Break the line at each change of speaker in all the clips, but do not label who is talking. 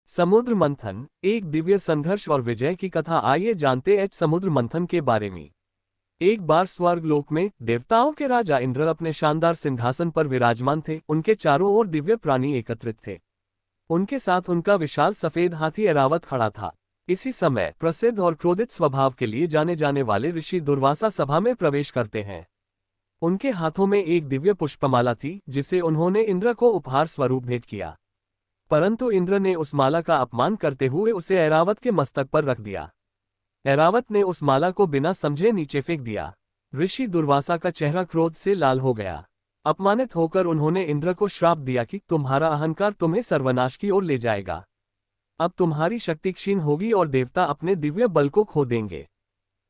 समुद्र मंथन, एक दिव्य संघर्ष और विजय की कथा। आइए जानते हैं समुद्र मंथन के बारे में। एक बार स्वर्गलोक में देवताओं के राजा इंद्र अपने शानदार सिंहासन पर विराजमान थे। उनके चारों ओर दिव्य प्राणी एकत्रित थे। उनके साथ उनका विशाल सफेद हाथी ऐरावत खड़ा था। इसी समय प्रसिद्ध और क्रोधित स्वभाव के लिए जाने जाने वाले ऋषि दुर्वासा सभा में प्रवेश करते हैं। उनके हाथों में एक दिव्य पुष्पमाला थी, जिसे उन्होंने इंद्र को उपहार स्वरूप भेंट किया। परंतु इंद्र ने उस माला का अपमान करते हुए उसे ऐरावत के मस्तक पर रख दिया। ऐरावत ने उस माला को बिना समझे नीचे फेंक दिया। ऋषि दुर्वासा का चेहरा क्रोध से लाल हो गया। अपमानित होकर उन्होंने इंद्र को श्राप दिया कि तुम्हारा अहंकार तुम्हें सर्वनाश की ओर ले जाएगा। अब तुम्हारी शक्ति क्षीण होगी और देवता अपने दिव्य बल को खो देंगे।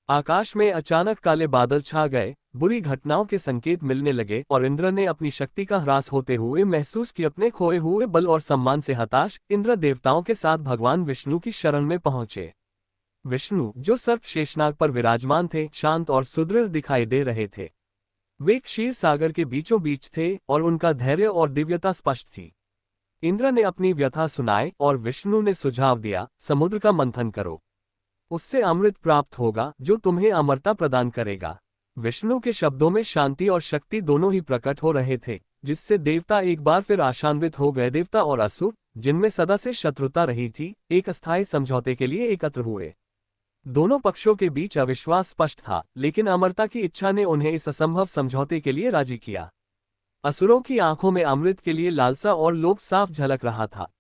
आकाश में अचानक काले बादल छा गए, बुरी घटनाओं के संकेत मिलने लगे और इंद्र ने अपनी शक्ति का ह्रास होते हुए महसूस किया। अपने खोए हुए बल और सम्मान से हताश इंद्र देवताओं के साथ भगवान विष्णु की शरण में पहुंचे। विष्णु, जो सर्प शेषनाग पर विराजमान थे, शांत और सुदृढ़ दिखाई दे रहे थे। वे क्षीर सागर के बीचों बीच थे और उनका धैर्य और दिव्यता स्पष्ट थी। इंद्र ने अपनी व्यथा सुनाई और विष्णु ने सुझाव दिया, समुद्र का मंथन करो। उससे अमृत प्राप्त होगा जो तुम्हें अमरता प्रदान करेगा। विष्णु के शब्दों में शांति और शक्ति दोनों ही प्रकट हो रहे थे, जिससे देवता एक बार फिर आशान्वित हो गए। देवता और असुर, जिनमें सदा से शत्रुता रही थी, एक अस्थायी समझौते के लिए एकत्र हुए। दोनों पक्षों के बीच अविश्वास स्पष्ट था, लेकिन अमरता की इच्छा ने उन्हें इस असंभव समझौते के लिए राजी किया। असुरों की आंखों में अमृत के लिए लालसा और लोभ साफ झलक रहा था।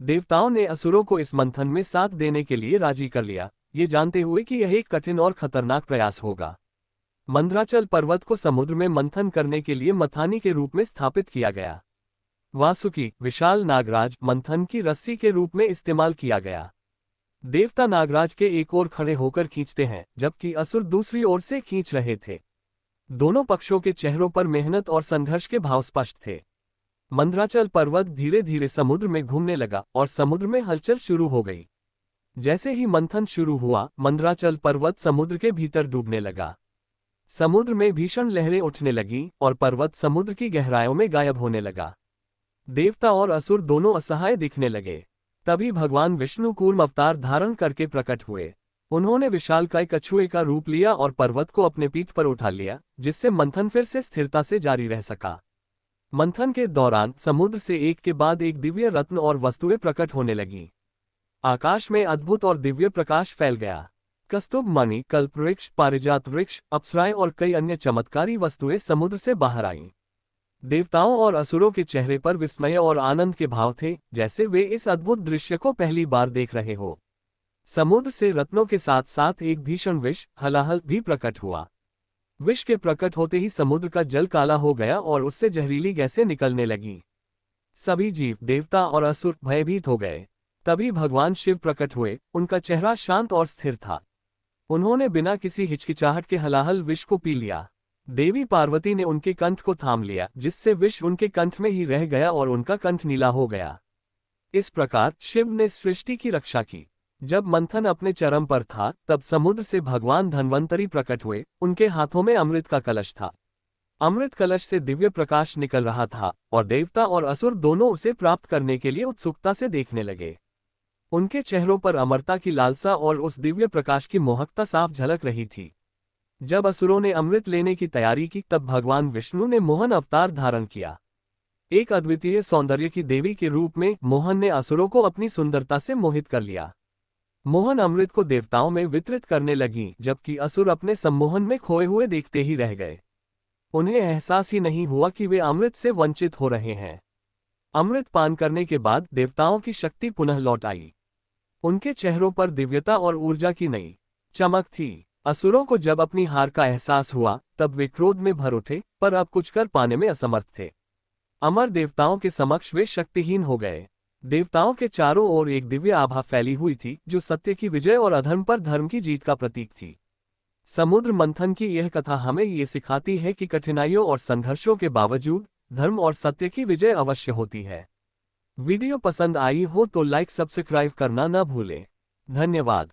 देवताओं ने असुरों को इस मंथन में साथ देने के लिए राजी कर लिया, ये जानते हुए कि यह एक कठिन और खतरनाक प्रयास होगा। मंदराचल पर्वत को समुद्र में मंथन करने के लिए मथानी के रूप में स्थापित किया गया। वासुकी, विशाल नागराज, मंथन की रस्सी के रूप में इस्तेमाल किया गया। देवता नागराज के एक ओर खड़े होकर खींचते हैं, जबकि असुर दूसरी ओर से खींच रहे थे। दोनों पक्षों के चेहरों पर मेहनत और संघर्ष के भाव स्पष्ट थे। मंदराचल पर्वत धीरे धीरे समुद्र में घूमने लगा और समुद्र में हलचल शुरू हो गई। जैसे ही मंथन शुरू हुआ, मंदराचल पर्वत समुद्र के भीतर डूबने लगा। समुद्र में भीषण लहरें उठने लगीं और पर्वत समुद्र की गहराइयों में गायब होने लगा। देवता और असुर दोनों असहाय दिखने लगे। तभी भगवान विष्णु कूर्म अवतार धारण करके प्रकट हुए। उन्होंने विशालकाय कछुए का रूप लिया और पर्वत को अपने पीठ पर उठा लिया, जिससे मंथन फिर से स्थिरता से जारी रह सका। मंथन के दौरान समुद्र से एक के बाद एक दिव्य रत्न और वस्तुएं प्रकट होने लगीं। आकाश में अद्भुत और दिव्य प्रकाश फैल गया। कस्तूभ मणि, कल्प वृक्ष, पारिजात वृक्ष, अप्सराएं और कई अन्य चमत्कारी वस्तुएं समुद्र से बाहर आईं। देवताओं और असुरों के चेहरे पर विस्मय और आनंद के भाव थे, जैसे वे इस अद्भुत दृश्य को पहली बार देख रहे हो। समुद्र से रत्नों के साथ साथ एक भीषण विष, हलाहल, भी प्रकट हुआ। विष के प्रकट होते ही समुद्र का जल काला हो गया और उससे जहरीली गैसें निकलने लगीं। सभी जीव, देवता और असुर भयभीत हो गए। तभी भगवान शिव प्रकट हुए। उनका चेहरा शांत और स्थिर था। उन्होंने बिना किसी हिचकिचाहट के हलाहल विष को पी लिया। देवी पार्वती ने उनके कंठ को थाम लिया, जिससे विष उनके कंठ में ही रह गया और उनका कंठ नीला हो गया। इस प्रकार शिव ने सृष्टि की रक्षा की। जब मंथन अपने चरम पर था, तब समुद्र से भगवान धन्वंतरी प्रकट हुए। उनके हाथों में अमृत का कलश था। अमृत कलश से दिव्य प्रकाश निकल रहा था और देवता और असुर दोनों उसे प्राप्त करने के लिए उत्सुकता से देखने लगे। उनके चेहरों पर अमरता की लालसा और उस दिव्य प्रकाश की मोहकता साफ झलक रही थी। जब असुरों ने अमृत लेने की तैयारी की, तब भगवान विष्णु ने मोहन अवतार धारण किया। एक अद्वितीय सौंदर्य की देवी के रूप में मोहन ने असुरों को अपनी सुंदरता से मोहित कर लिया। मोहन अमृत को देवताओं में वितरित करने लगी, जबकि असुर अपने सम्मोहन में खोए हुए देखते ही रह गए। उन्हें एहसास ही नहीं हुआ कि वे अमृत से वंचित हो रहे हैं। अमृत पान करने के बाद देवताओं की शक्ति पुनः लौट आई। उनके चेहरों पर दिव्यता और ऊर्जा की नई चमक थी। असुरों को जब अपनी हार का एहसास हुआ, तब वे क्रोध में भर उठे, पर अब कुछ कर पाने में असमर्थ थे। अमर देवताओं के समक्ष वे शक्तिहीन हो गए। देवताओं के चारों ओर एक दिव्य आभा फैली हुई थी, जो सत्य की विजय और अधर्म पर धर्म की जीत का प्रतीक थी। समुद्र मंथन की यह कथा हमें ये सिखाती है कि कठिनाइयों और संघर्षों के बावजूद धर्म और सत्य की विजय अवश्य होती है। वीडियो पसंद आई हो तो लाइक, सब्सक्राइब करना न भूलें। धन्यवाद।